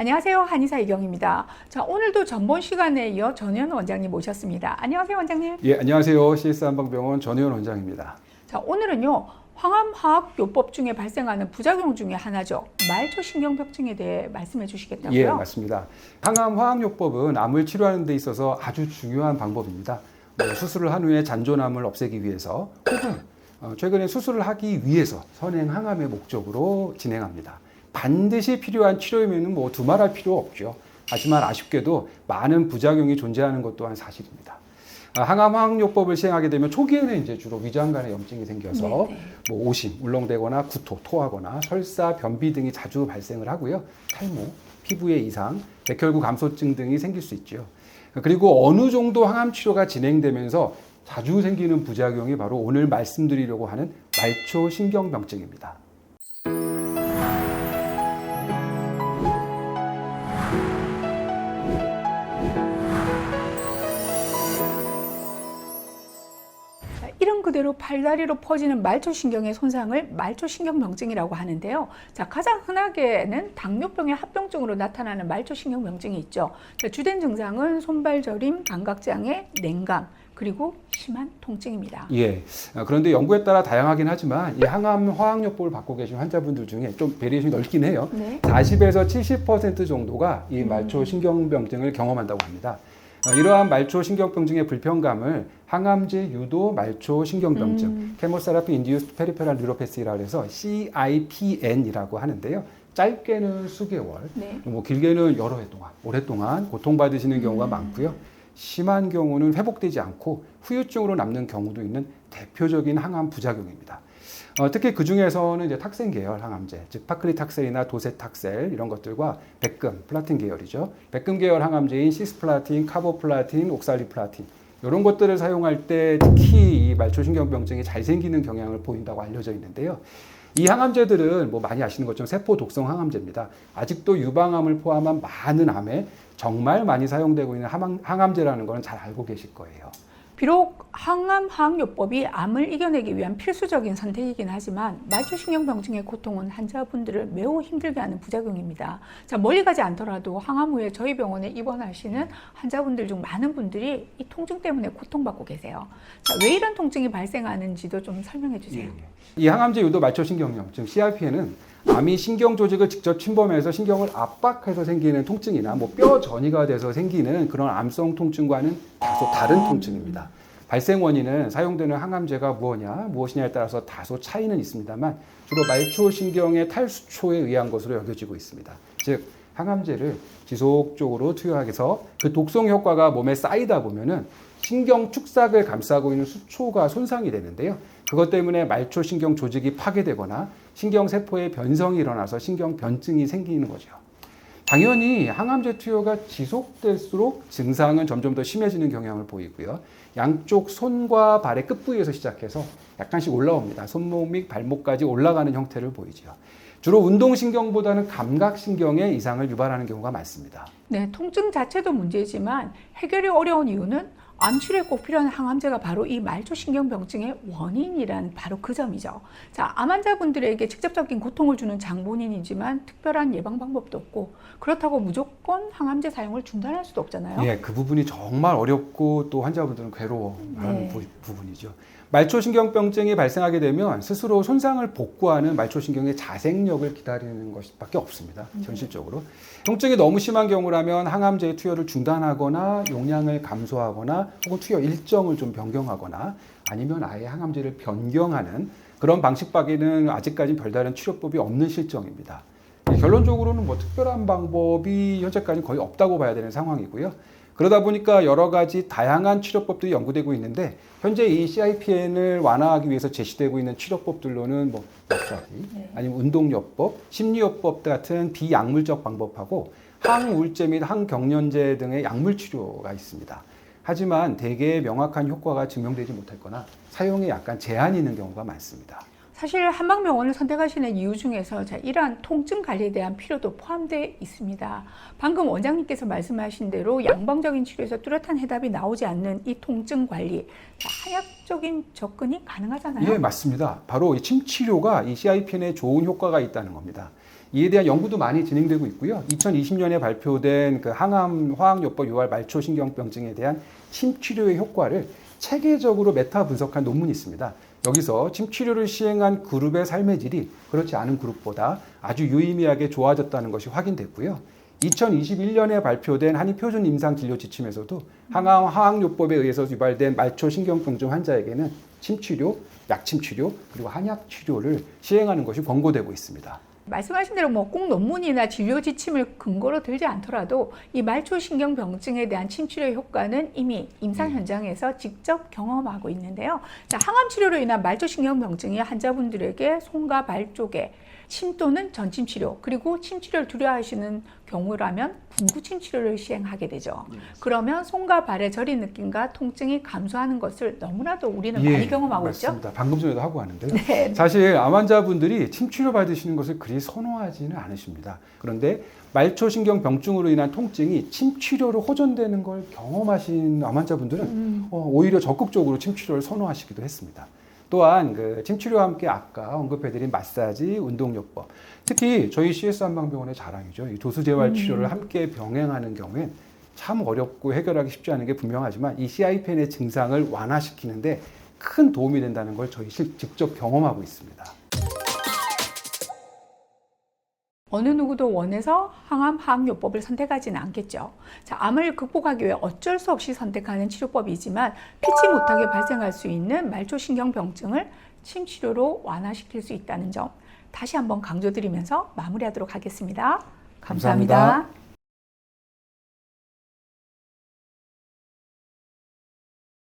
안녕하세요. 한의사 이경입니다. 자, 오늘도 전번 시간에 이어 전혜연 원장님 모셨습니다. 안녕하세요, 원장님. 예, 안녕하세요. CS 한방병원 전혜연 원장입니다. 자, 오늘은요. 항암화학요법 중에 발생하는 부작용 중에 하나죠. 말초신경벽증에 대해 말씀해 주시겠다고요? 예, 맞습니다. 항암화학요법은 암을 치료하는 데 있어서 아주 중요한 방법입니다. 수술을 한 후에 잔존암을 없애기 위해서 혹은 최근에 수술을 하기 위해서 선행 항암의 목적으로 진행합니다. 반드시 필요한 치료이면 두말할 필요 없죠. 하지만 아쉽게도 많은 부작용이 존재하는 것 또한 사실입니다. 항암화학요법을 시행하게 되면 초기에는 이제 주로 위장관에 염증이 생겨서 오심, 울렁대거나 구토, 토하거나 설사, 변비 등이 자주 발생을 하고요. 탈모, 피부의 이상, 백혈구 감소증 등이 생길 수 있죠. 그리고 어느 정도 항암 치료가 진행되면서 자주 생기는 부작용이 바로 오늘 말씀드리려고 하는 말초신경병증입니다. 이름 그대로 팔다리로 퍼지는 말초신경의 손상을 말초신경병증이라고 하는데요. 자, 가장 흔하게는 당뇨병의 합병증으로 나타나는 말초신경병증이 있죠. 자, 주된 증상은 손발 저림, 감각장애, 냉감, 그리고 심한 통증입니다. 예. 그런데 연구에 따라 다양하긴 하지만 이 항암 화학요법을 받고 계신 환자분들 중에 좀 베리에이션이 넓긴 해요. 40에서 70% 정도가 이 말초신경병증을 경험한다고 합니다. 이러한 말초신경병증의 불편감을 항암제 유도 말초신경병증, 케모세라피 인듀스드 페리페럴 뉴로패시라고 해서 CIPN이라고 하는데요. 짧게는 수개월, 길게는 여러 해 동안, 오랫동안 고통받으시는 경우가 많고요. 심한 경우는 회복되지 않고 후유증으로 남는 경우도 있는 대표적인 항암 부작용입니다. 특히 그 중에서는 이제 탁센 계열 항암제, 즉 파크리탁셀이나 도세탁셀 이런 것들과 백금, 플라틴 계열이죠. 백금 계열 항암제인 시스플라틴, 카보플라틴, 옥살리플라틴 이런 것들을 사용할 때 특히 이 말초신경병증이 잘 생기는 경향을 보인다고 알려져 있는데요. 이 항암제들은 많이 아시는 것처럼 세포 독성 항암제입니다. 아직도 유방암을 포함한 많은 암에 정말 많이 사용되고 있는 항암제라는 것은 잘 알고 계실 거예요. 비록 항암화학요법이 암을 이겨내기 위한 필수적인 선택이긴 하지만 말초신경병증의 고통은 환자분들을 매우 힘들게 하는 부작용입니다. 자, 멀리 가지 않더라도 항암 후에 저희 병원에 입원하시는 환자분들 중 많은 분들이 이 통증 때문에 고통받고 계세요. 자, 왜 이런 통증이 발생하는지도 좀 설명해 주세요. 이 항암제 유도 말초신경염, 즉 CRPN은 암이 신경 조직을 직접 침범해서 신경을 압박해서 생기는 통증이나 뼈 전이가 돼서 생기는 그런 암성 통증과는 다소 다른 통증입니다. 발생 원인은 사용되는 항암제가 무엇이냐에 따라서 다소 차이는 있습니다만 주로 말초신경의 탈수초에 의한 것으로 여겨지고 있습니다. 즉 항암제를 지속적으로 투여해서 그 독성 효과가 몸에 쌓이다 보면은 신경 축삭을 감싸고 있는 수초가 손상이 되는데요. 그것 때문에 말초신경 조직이 파괴되거나 신경세포의 변성이 일어나서 신경변증이 생기는 거죠. 당연히 항암제 투여가 지속될수록 증상은 점점 더 심해지는 경향을 보이고요. 양쪽 손과 발의 끝부위에서 시작해서 약간씩 올라옵니다. 손목 및 발목까지 올라가는 형태를 보이죠. 주로 운동신경보다는 감각신경에 이상을 유발하는 경우가 많습니다. 네, 통증 자체도 문제지만 해결이 어려운 이유는 암 치료에 꼭 필요한 항암제가 바로 이 말초신경병증의 원인이란 바로 그 점이죠. 자, 암 환자분들에게 직접적인 고통을 주는 장본인이지만 특별한 예방 방법도 없고 그렇다고 무조건 항암제 사용을 중단할 수도 없잖아요. 예, 그 부분이 정말 어렵고 또 환자분들은 괴로워하는 부분이죠. 말초신경병증이 발생하게 되면 스스로 손상을 복구하는 말초신경의 자생력을 기다리는 것밖에 없습니다. 현실적으로. 통증이 너무 심한 경우라면 항암제의 투여를 중단하거나 용량을 감소하거나 혹은 투여 일정을 좀 변경하거나 아니면 아예 항암제를 변경하는 그런 방식밖에는 아직까지 별다른 치료법이 없는 실정입니다. 결론적으로는 특별한 방법이 현재까지 거의 없다고 봐야 되는 상황이고요. 그러다 보니까 여러 가지 다양한 치료법들이 연구되고 있는데 현재 이 CIPN을 완화하기 위해서 제시되고 있는 치료법들로는 마사지, 아니면 운동요법, 심리요법 같은 비약물적 방법하고 항우울제 및 항경련제 등의 약물 치료가 있습니다. 하지만 대개의 명확한 효과가 증명되지 못했거나 사용에 약간 제한이 있는 경우가 많습니다. 사실 한방병원을 선택하시는 이유 중에서 이러한 통증 관리에 대한 필요도 포함되어 있습니다. 방금 원장님께서 말씀하신 대로 양방적인 치료에서 뚜렷한 해답이 나오지 않는 이 통증 관리, 한약적인 접근이 가능하잖아요. 예, 맞습니다. 바로 이 침치료가 이 CIPN에 좋은 효과가 있다는 겁니다. 이에 대한 연구도 많이 진행되고 있고요. 2020년에 발표된 그 항암 화학요법 유발 말초 신경병증에 대한 침 치료의 효과를 체계적으로 메타 분석한 논문이 있습니다. 여기서 침 치료를 시행한 그룹의 삶의 질이 그렇지 않은 그룹보다 아주 유의미하게 좋아졌다는 것이 확인됐고요. 2021년에 발표된 한의 표준 임상 진료 지침에서도 항암 화학요법에 의해서 유발된 말초 신경병증 환자에게는 침 치료, 약침 치료, 그리고 한약 치료를 시행하는 것이 권고되고 있습니다. 말씀하신 대로 뭐 꼭 논문이나 진료 지침을 근거로 들지 않더라도 이 말초신경병증에 대한 침치료 효과는 이미 임상 현장에서 직접 경험하고 있는데요. 자, 항암 치료로 인한 말초신경병증이 환자분들에게 손과 발 쪽에 침 또는 전침 치료, 그리고 침 치료를 두려워하시는 경우라면 분구침 치료를 시행하게 되죠. 그러면 손과 발의 저린 느낌과 통증이 감소하는 것을 너무나도 우리는 많이 경험하고 맞습니다. 있죠. 방금 전에도 하고 왔는데요. 네. 사실 암 환자분들이 침 치료 받으시는 것을 그리 선호하지는 않으십니다. 그런데 말초신경병증으로 인한 통증이 침 치료로 호전되는 걸 경험하신 암 환자분들은 오히려 적극적으로 침 치료를 선호하시기도 했습니다. 또한 그 침치료와 함께 아까 언급해드린 마사지, 운동요법, 특히 저희 CS 한방병원의 자랑이죠. 이 도수재활 치료를 함께 병행하는 경우엔 참 어렵고 해결하기 쉽지 않은 게 분명하지만 이 CIPN의 증상을 완화시키는데 큰 도움이 된다는 걸 저희 직접 경험하고 있습니다. 어느 누구도 원해서 항암 화학요법을 선택하지는 않겠죠. 자, 암을 극복하기 위해 어쩔 수 없이 선택하는 치료법이지만 피치 못하게 발생할 수 있는 말초신경병증을 침치료로 완화시킬 수 있다는 점 다시 한번 강조드리면서 마무리하도록 하겠습니다. 감사합니다.